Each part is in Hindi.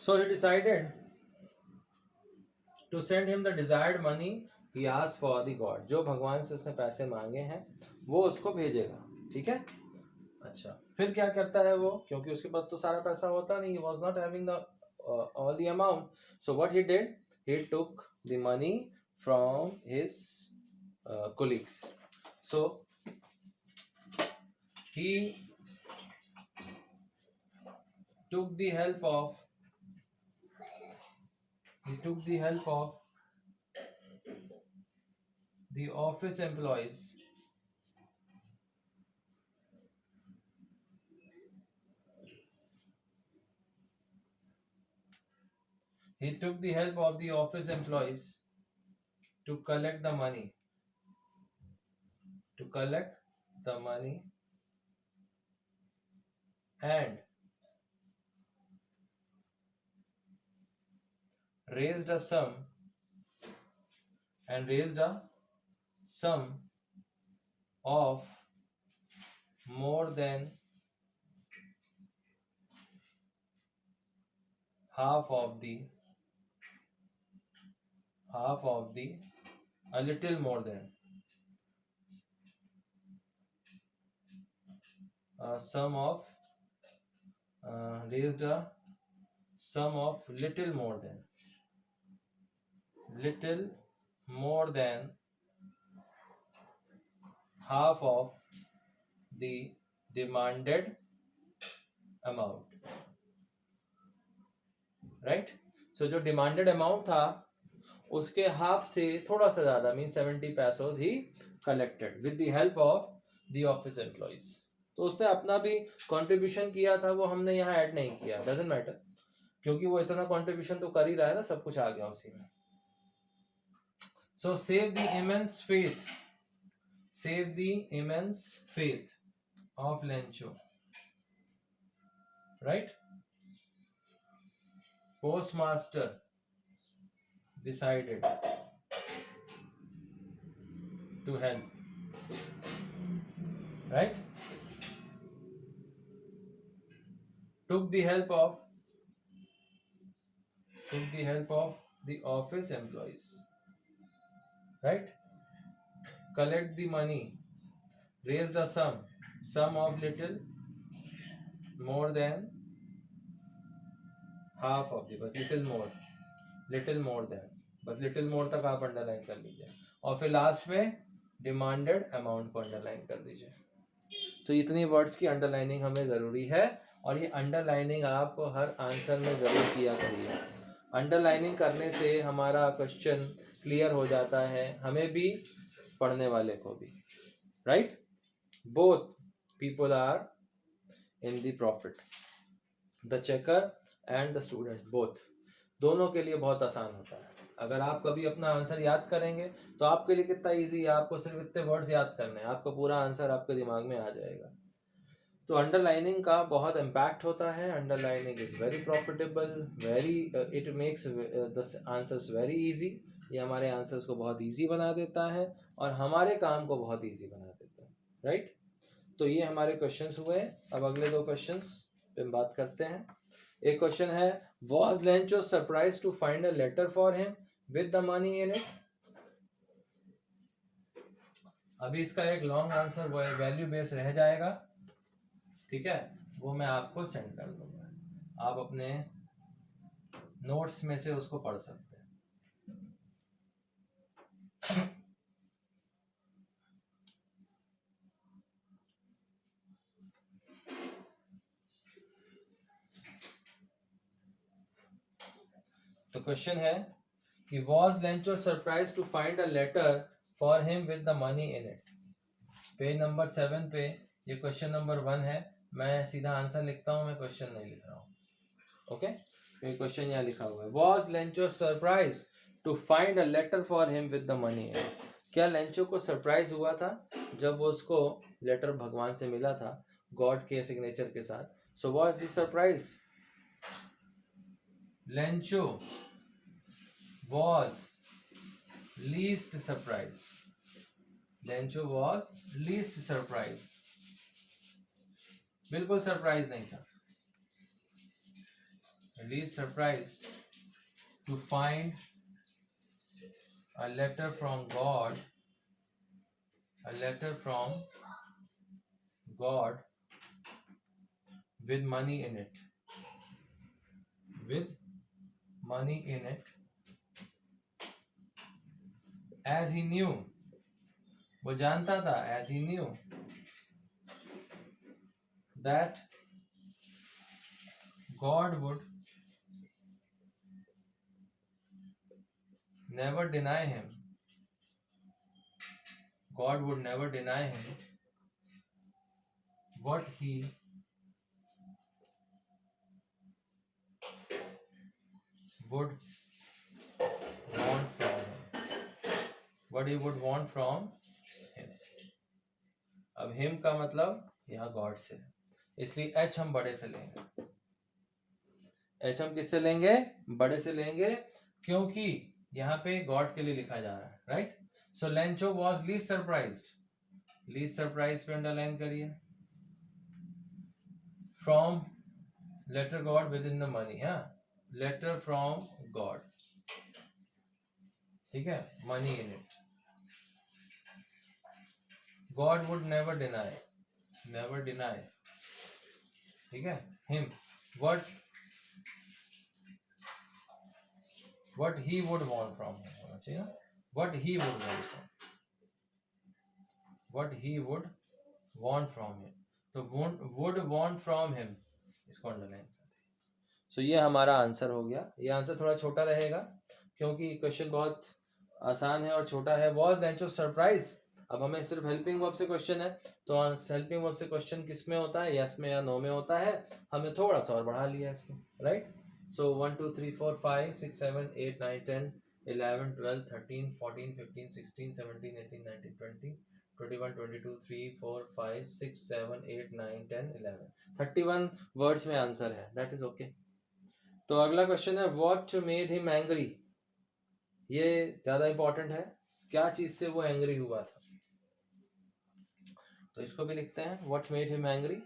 So he decided to send him the desired money he asked for the god. जो भगवान से उसने पैसे मांगे हैं वो उसको भेजेगा, ठीक है। अच्छा, फिर क्या करता है वो, क्योंकि उसके पास तो सारा पैसा होता नहीं, he was not having the all the amount. So what he did, he took the money from his colleagues. So he took the help of the office employees. He took the help of the office employees to collect the money. And raised a sum of more than half of the a little more than sum of raised a sum of little more than half of the demanded amount, right? So जो demanded amount था उसके हाफ से थोड़ा सा ज्यादा, mean 70 पैसोज he collected with the help of the office employees. तो उसने अपना भी कंट्रीब्यूशन किया था, वो हमने यहाँ ऐड नहीं किया, डजंट मैटर, क्योंकि वो इतना कंट्रीब्यूशन तो कर ही रहा है ना, सब कुछ आ गया उसी में। सो save the immense faith of Lencho, right. Postmaster decided to help, right? Took the help of the office employees, right? Collect the money, raised a sum of little more than half of the, बस little more than, बस लिटिल मोर तक आप अंडरलाइन कर लीजिए, और फिर लास्ट में डिमांडेड अमाउंट को अंडरलाइन कर दीजिए। तो इतनी वर्ड्स की अंडरलाइनिंग हमें ज़रूरी है, और ये अंडरलाइनिंग आप हर आंसर में ज़रूर किया करिए। अंडरलाइनिंग करने से हमारा क्वेश्चन क्लियर हो जाता है, हमें भी पढ़ने वाले को भी, right. Both people are in the profit, the checker and the student, both, दोनों के लिए बहुत आसान होता है। अगर आप कभी अपना आंसर याद करेंगे तो आपके लिए कितना इजी है, आपको सिर्फ इतने वर्ड्स याद करने हैं, आपका पूरा आंसर आपके दिमाग में आ जाएगा। तो अंडरलाइनिंग का बहुत इम्पैक्ट होता है। Underlining is very profitable, very it makes the answers very easy. ये हमारे आंसर्स को बहुत इजी बना देता है और हमारे काम को बहुत इजी बना देता है, राइट। तो ये हमारे क्वेश्चंस हुए। अब अगले दो क्वेश्चंस पे बात करते हैं। एक क्वेश्चन है, was Lencho surprised to find a letter for him with the money in it? अभी इसका एक लॉन्ग आंसर वैल्यू बेस रह जाएगा, ठीक है, वो मैं आपको सेंड कर दूंगा, आप अपने नोट्स में से उसको पढ़ सकते हैं। तो क्वेश्चन है कि was Lencho surprised to find a letter for him with the money in it? Page number 7 पे ये क्वेश्चन नंबर 1 है। मैं सीधा आंसर लिखता हूँ, मैं क्वेश्चन नहीं लिख रहा हूँ, ओके। तो ये क्वेश्चन यहाँ लिखा हुआ है, was Lencho surprised to find a letter for him with the money in it? क्या लेंचो को सरप्राइज हुआ था जब वो उसको लेटर भगवान से मिला था गॉड के सिग्नेचर के साथ? So was the surprise, Lencho was least surprised. Lencho was least surprised, बिल्कुल सरप्राइज नहीं था, least surprised to find a letter from God, a letter from God with money in it, with money in it, as he knew, वो जानता था, as he knew that God would never deny him, God would never deny him what he would want from him, what he would want from him. अब him का मतलब यहाँ God से, इसलिए H हम बड़े से लेंगे, H हम किससे लेंगे, बड़े से लेंगे, क्योंकि यहाँ पे God के लिए लिखा जा रहा है, right. So Lencho was least surprised, least surprise पे अंडरलाइन करिए, from letter God with in the money, हाँ, लेटर फ्रॉम गॉड, ठीक है, money in it. God would never deny, never deny, ठीक है, him what he would want from him होना चाहिए ना, what he would want from, what he would want from him, तो would want from him इसको अंडरलाइन कर दीजिए. सो ये हमारा आंसर हो गया. ये आंसर थोड़ा छोटा रहेगा क्योंकि क्वेश्चन बहुत आसान है और छोटा है. वॉज लेंचो सरप्राइज, अब हमें सिर्फ हेल्पिंग वर्ब से क्वेश्चन है, तो हेल्पिंग वर्ब से क्वेश्चन किस में होता है, यस में या नो में होता है. हमने थोड़ा सा और बढ़ा लिया इसको, राइट. So 1 2 3 4 5 6 7 8 9 10 11 12 13 14 15 16 17 18 19 20 21 22 3 4 5 6 7 8 9 10 11 31 वर्ड्स में आंसर है. That is okay. तो अगला क्वेश्चन है व्हाट मेड हिम एंग्री. ये ज्यादा इंपॉर्टेंट है, क्या चीज से वो एंग्री हुआ था. तो इसको भी लिखते हैं, what made him angry.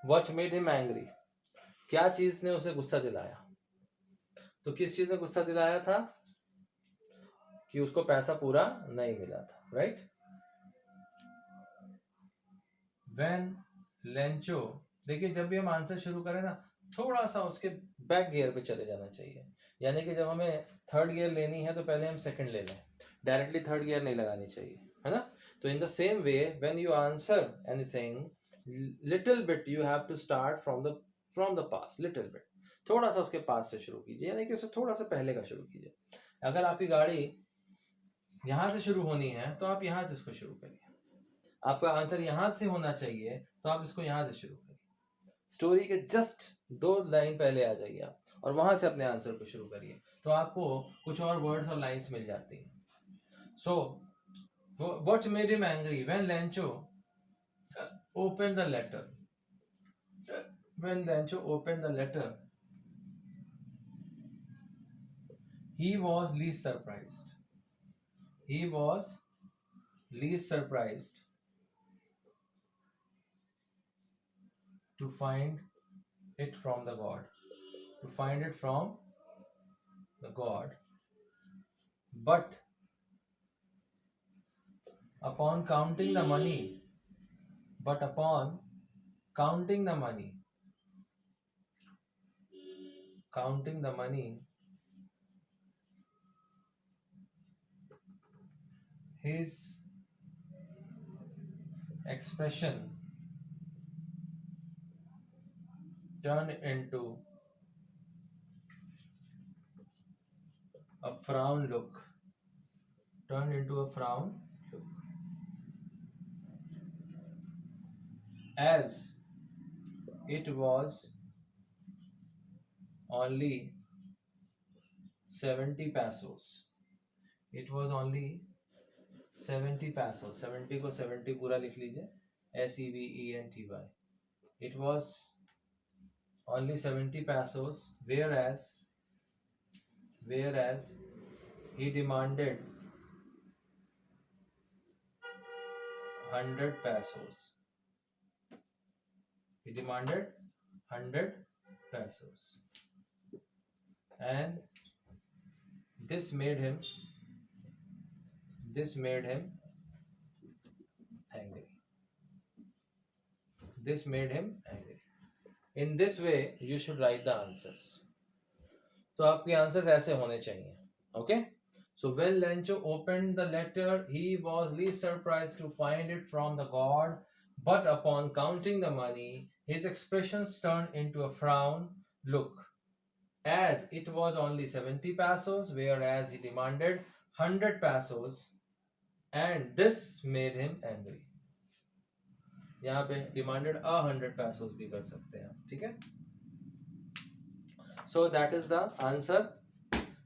What made him angry? क्या चीज ने उसे गुस्सा दिलाया. तो किस चीज ने गुस्सा दिलाया था, कि उसको पैसा पूरा नहीं मिला था, राइट. When लेंचो, देखिए जब भी हम आंसर शुरू करें ना, थोड़ा सा उसके बैक गियर पे चले जाना चाहिए. यानी कि जब हमें थर्ड गियर लेनी है तो पहले हम सेकंड ले लें, डायरेक्टली थर्ड गियर नहीं लगानी चाहिए, है ना. तो in the same way when you answer anything, little bit you have to start from the past, little bit, थोड़ा सा उसके पास से शुरू कीजिए, यानी कि उससे थोड़ा सा पहले का शुरू कीजिए. अगर आपकी गाड़ी यहाँ से शुरू होनी है तो आप यहाँ से इसको शुरू करिए. आपका आंसर यहाँ से होना चाहिए तो आप इसको यहाँ से शुरू करिए. स्टोरी के जस्ट 2 लाइन पहले आ जाइए आप, और वहां से अपने आंसर को शुरू करिए, तो आपको कुछ और वर्ड्स और लाइंस मिल जाती हैं. So what made him angry when Lencho open the letter, when Lencho open the letter he was least surprised, he was least surprised to find it from the God, to find it from the God, but upon counting the money, but upon counting the money, counting the money, his expression turned into a frown look, turned into a frown look, as it was only 70 pesos. It was only 70 pesos. 70 को 70 पूरा लिख लीजिए, SEVENTY. It was only 70 pesos, whereas he demanded 100 pesos. He demanded 100 pesos, and this made him angry. This made him angry. In this way you should write the answers. तो आपके आंसर्स ऐसे होने चाहिए. Okay, so when Lencho opened the letter, he was least surprised to find it from the god, but upon counting the money, his expressions turned into a frown look, as it was only 70 pesos, whereas he demanded 100 pesos, and this made him angry. यहाँ पे demanded 100 pesos भी कर सकते हैं, ठीक है. So that is the answer.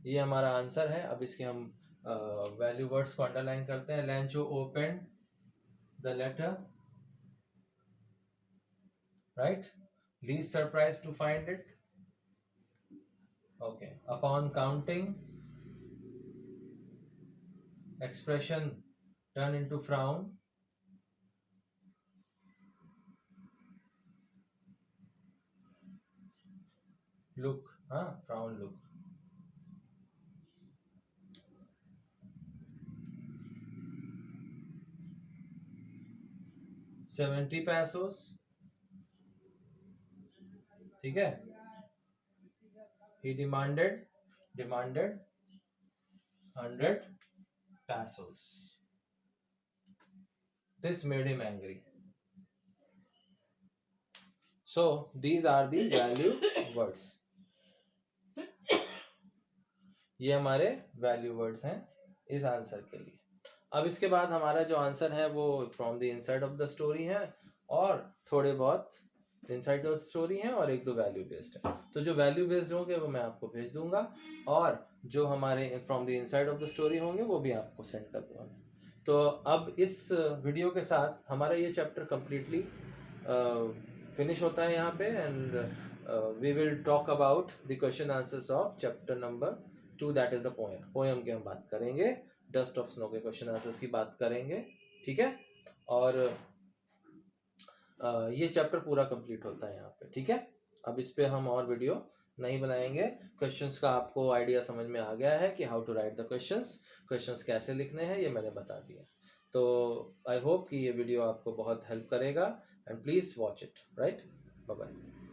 ये हमारा आंसर है. अब इसके हम वैल्यू वर्ड्स को अंडरलाइन करते हैं. Lencho opened the letter, right? Least surprised to find it. Okay. Upon counting, expression turn into frown. Look, frown look. $70 pesos, ठीक है. He demanded 100 pesos. This made him angry. So these are the value words. ये हमारे वैल्यू वर्ड्स हैं इस आंसर के लिए. अब इसके बाद हमारा जो आंसर है वो from the inside of the story है, और थोड़े बहुत इनसाइड ऑफ स्टोरी हैं और एक दो वैल्यू बेस्ड है. तो जो वैल्यू बेस्ड होंगे वो मैं आपको भेज दूंगा, और जो हमारे from the inside of the story होंगे वो भी आपको सेंड कर दूंगा. तो अब इस वीडियो के साथ हमारा ये चैप्टर कम्प्लीटली फिनिश होता है यहाँ पे, and we will talk about the question answers of chapter number 2, that is the poem की हम बात करेंगे. डस्ट ऑफ स्नो के क्वेश्चन आंसर्स की बात करेंगे, ठीक है. और ये चैप्टर पूरा कंप्लीट होता है यहाँ पे, ठीक है. अब इस पे हम और वीडियो नहीं बनाएंगे. क्वेश्चंस का आपको आइडिया समझ में आ गया है कि how to write the questions कैसे लिखने हैं, ये मैंने बता दिया. तो आई होप कि ये वीडियो आपको बहुत हेल्प करेगा, and please watch it, right. Bye bye.